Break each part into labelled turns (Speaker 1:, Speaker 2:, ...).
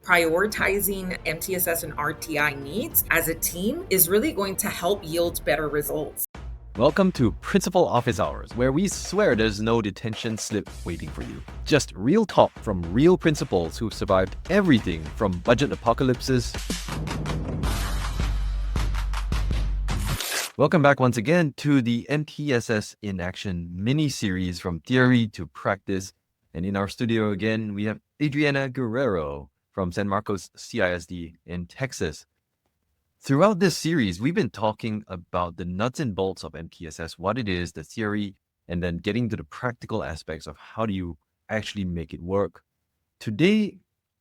Speaker 1: Prioritizing MTSS and RTI needs as a team is really going to help yield better results.
Speaker 2: Welcome to Principal Office Hours, where we swear there's no detention slip waiting for you. Just real talk from real principals who've survived everything from budget apocalypses. Welcome back once again to the MTSS in Action mini-series from theory to practice. And in our studio again, we have Adriana Guerrero from San Marcos CISD in Texas. Throughout this series, we've been talking about the nuts and bolts of MTSS, what it is, the theory, and then getting to the practical aspects of how do you actually make it work. Today,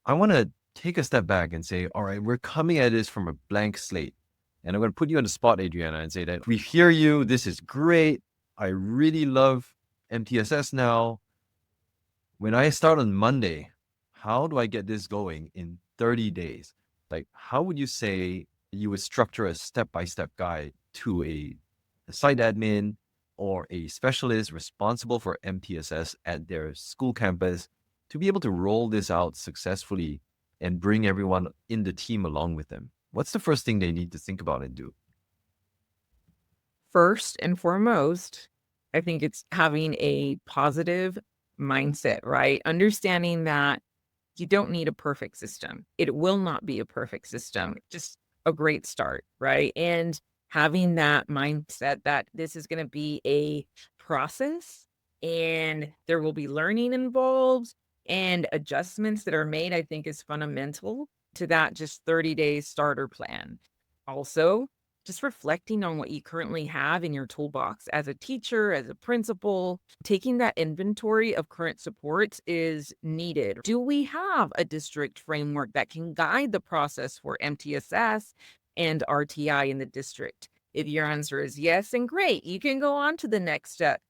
Speaker 2: I want to take a step back and say, all right, we're coming at this from a blank slate. And I'm going to put you on the spot, Adriana, and say that we hear you. This is great. I really love MTSS now. When I start on Monday, how do I get this going in 30 days? Like, how would you say you would structure a step-by-step guide to a site admin or a specialist responsible for MTSS at their school campus to be able to roll this out successfully and bring everyone in the team along with them? What's the first thing they need to think about and do?
Speaker 3: First and foremost, I think it's having a positive mindset, right? Understanding that you don't need a perfect system. It will not be a perfect system, just a great start, right? And having that mindset that this is going to be a process and there will be learning involved and adjustments that are made, I think is fundamental to that just 30-day starter plan. Also, just reflecting on what you currently have in your toolbox as a teacher, as a principal, taking that inventory of current supports is needed. Do we have a district framework that can guide the process for MTSS and RTI in the district? If your answer is yes, and great, you can go on to the next step.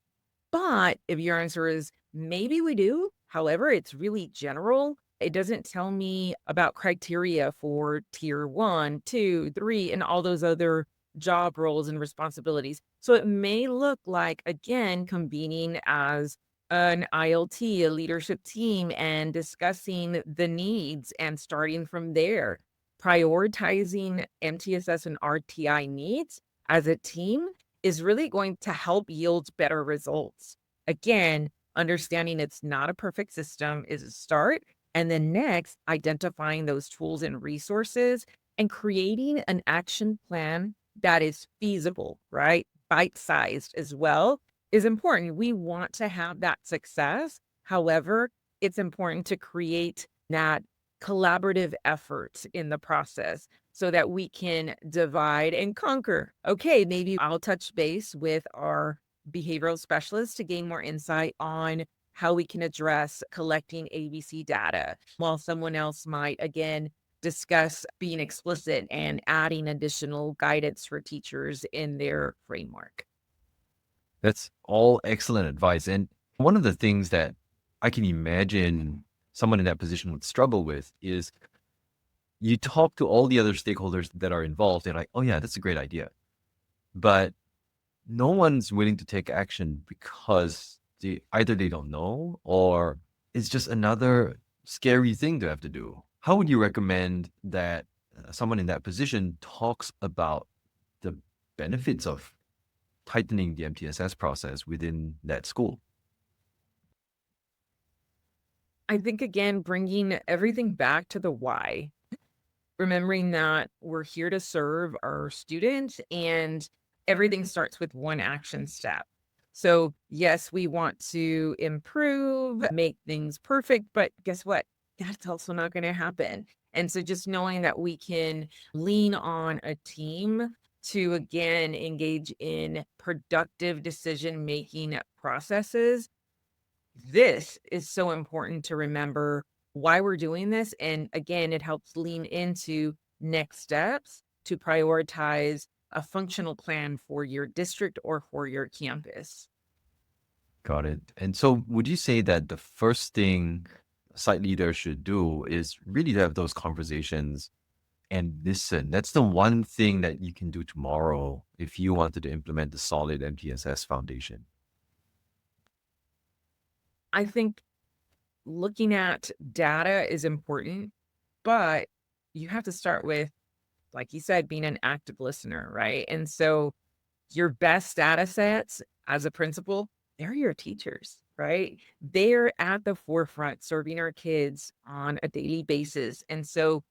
Speaker 3: But if your answer is maybe we do, however, it's really general, it doesn't tell me about criteria for tier 1, 2, 3, and all those other job roles and responsibilities. So it may look like, again, convening as an ILT, a leadership team, and discussing the needs and starting from there. Prioritizing MTSS and RTI needs as a team is really going to help yield better results. Again, understanding it's not a perfect system is a start. And then next, identifying those tools and resources and creating an action plan that is feasible, right? Bite-sized as well is important. We want to have that success. However, it's important to create that collaborative effort in the process so that we can divide and conquer. Okay, maybe I'll touch base with our behavioral specialist to gain more insight on how we can address collecting ABC data, while someone else might, again, discuss being explicit and adding additional guidance for teachers in their framework.
Speaker 2: That's all excellent advice. And one of the things that I can imagine someone in that position would struggle with is you talk to all the other stakeholders that are involved. They're like, oh yeah, that's a great idea. But no one's willing to take action because either they don't know or it's just another scary thing to have to do. How would you recommend that someone in that position talks about the benefits of tightening the MTSS process within that school?
Speaker 3: I think, again, bringing everything back to the why, remembering that we're here to serve our students and everything starts with one action step. So yes, we want to improve, make things perfect, but guess what? That's also not going to happen. And so just knowing that we can lean on a team to, again, engage in productive decision-making processes. This is so important to remember why we're doing this. And again, it helps lean into next steps to prioritize a functional plan for your district or for your campus.
Speaker 2: Got it. And so would you say that the first thing site leaders should do is really to have those conversations and listen? That's the one thing that you can do tomorrow if you wanted to implement the solid MTSS foundation.
Speaker 3: I think looking at data is important. But you have to start with, like you said, being an active listener, right? And so your best data sets as a principal, they're your teachers, right? They're at the forefront serving our kids on a daily basis. And so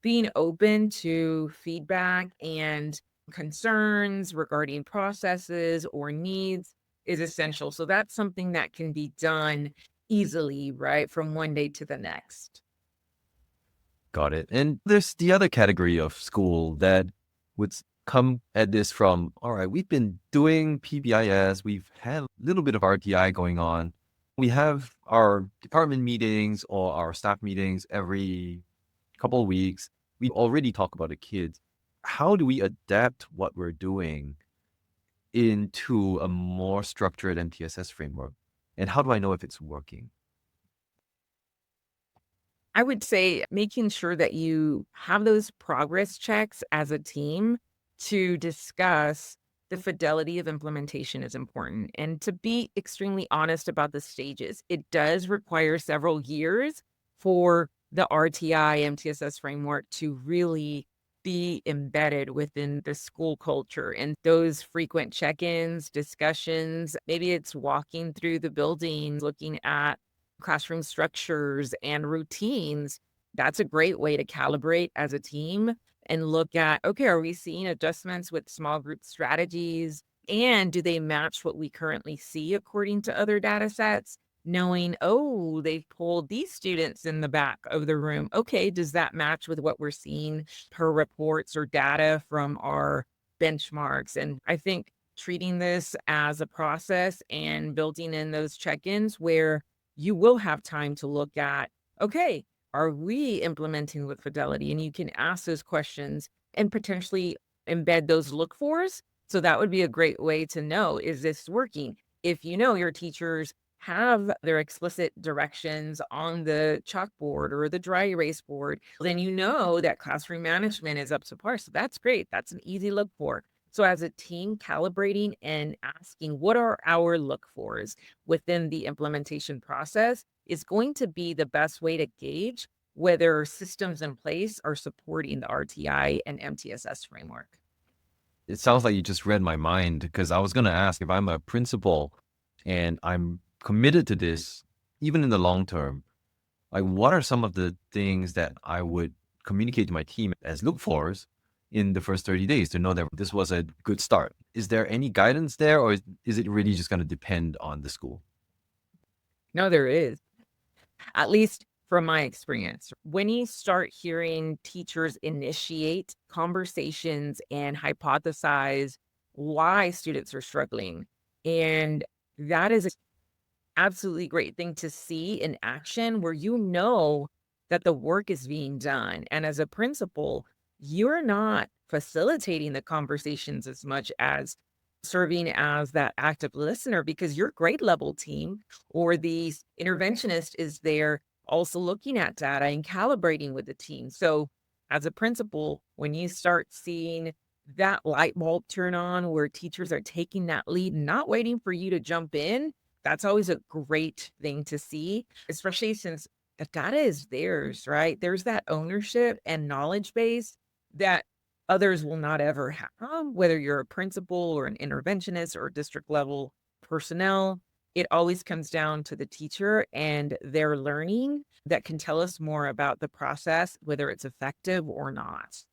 Speaker 3: being open to feedback and concerns regarding processes or needs is essential. So that's something that can be done easily, right? From one day to the next.
Speaker 2: Got it. And there's the other category of school that would come at this from, all right, we've been doing PBIS, we've had a little bit of RTI going on. We have our department meetings or our staff meetings every couple of weeks. We already talk about the kids. How do we adapt what we're doing into a more structured MTSS framework? And how do I know if it's working?
Speaker 3: I would say making sure that you have those progress checks as a team to discuss the fidelity of implementation is important. And to be extremely honest about the stages, it does require several years for the RTI MTSS framework to really be embedded within the school culture and those frequent check-ins, discussions. Maybe it's walking through the building, looking at classroom structures and routines. That's a great way to calibrate as a team and look at, okay, are we seeing adjustments with small group strategies? And do they match what we currently see according to other data sets? Knowing, oh, they've pulled these students in the back of the room. Okay, does that match with what we're seeing per reports or data from our benchmarks? And I think treating this as a process and building in those check ins where you will have time to look at, okay, are we implementing with fidelity? And you can ask those questions and potentially embed those look fors. So that would be a great way to know, is this working? If you know your teachers have their explicit directions on the chalkboard or the dry erase board, then you know that classroom management is up to par. So that's great. That's an easy look for. So as a team, calibrating and asking what are our look fors within the implementation process is going to be the best way to gauge whether systems in place are supporting the RTI and MTSS framework.
Speaker 2: It sounds like you just read my mind because I was going to ask if I'm a principal and I'm committed to this, even in the long term, like what are some of the things that I would communicate to my team as look fors in the first 30 days to know that this was a good start? Is there any guidance there, or is it really just going to depend on the school?
Speaker 3: No, there is, at least from my experience. When you start hearing teachers initiate conversations and hypothesize why students are struggling, and that is an absolutely great thing to see in action where you know that the work is being done. And as a principal, you're not facilitating the conversations as much as serving as that active listener because your grade level team or the interventionist is there also looking at data and calibrating with the team. So, as a principal, when you start seeing that light bulb turn on where teachers are taking that lead and not waiting for you to jump in, that's always a great thing to see, especially since the data is theirs, right? There's that ownership and knowledge base that others will not ever have, whether you're a principal or an interventionist or district level personnel. It always comes down to the teacher and their learning that can tell us more about the process, whether it's effective or not.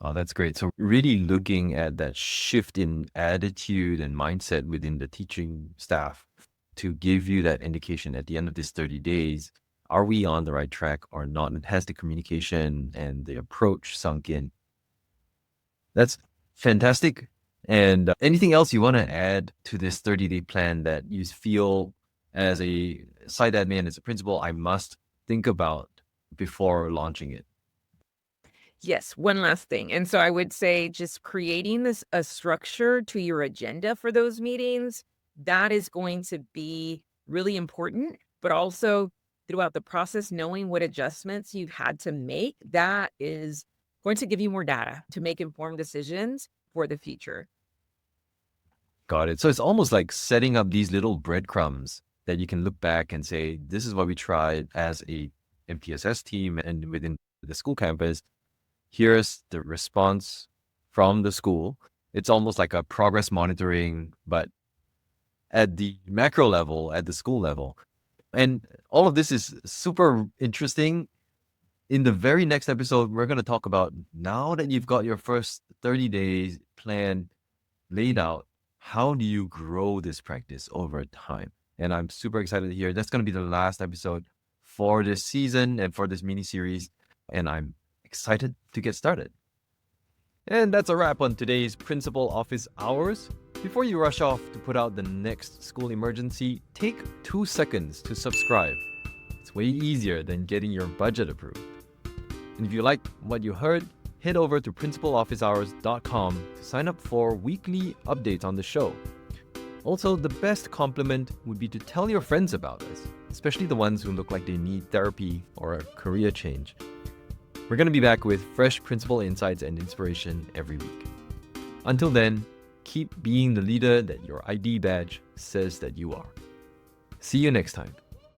Speaker 2: Oh, that's great. So really looking at that shift in attitude and mindset within the teaching staff to give you that indication at the end of this 30 days, are we on the right track or not? And has the communication and the approach sunk in? That's fantastic. And anything else you want to add to this 30-day plan that you feel as a site admin, as a principal, I must think about before launching it?
Speaker 3: Yes, one last thing. And so I would say just creating this a structure to your agenda for those meetings, that is going to be really important, but also throughout the process, knowing what adjustments you've had to make, that is going to give you more data to make informed decisions for the future.
Speaker 2: Got it. So it's almost like setting up these little breadcrumbs that you can look back and say, this is what we tried as a MTSS team and within the school campus, here's the response from the school. It's almost like a progress monitoring, but at the macro level, at the school level. And all of this is super interesting. In the very next episode, we're going to talk about, now that you've got your first 30 days plan laid out, how do you grow this practice over time? And I'm super excited to hear that's going to be the last episode for this season and for this mini series. And I'm excited to get started. And that's a wrap on today's Principal Office Hours. Before you rush off to put out the next school emergency, take 2 seconds to subscribe. It's way easier than getting your budget approved. And if you like what you heard, head over to principalofficehours.com to sign up for weekly updates on the show. Also, the best compliment would be to tell your friends about us, especially the ones who look like they need therapy or a career change. We're going to be back with fresh principal insights and inspiration every week. Until then, keep being the leader that your ID badge says that you are. See you next time.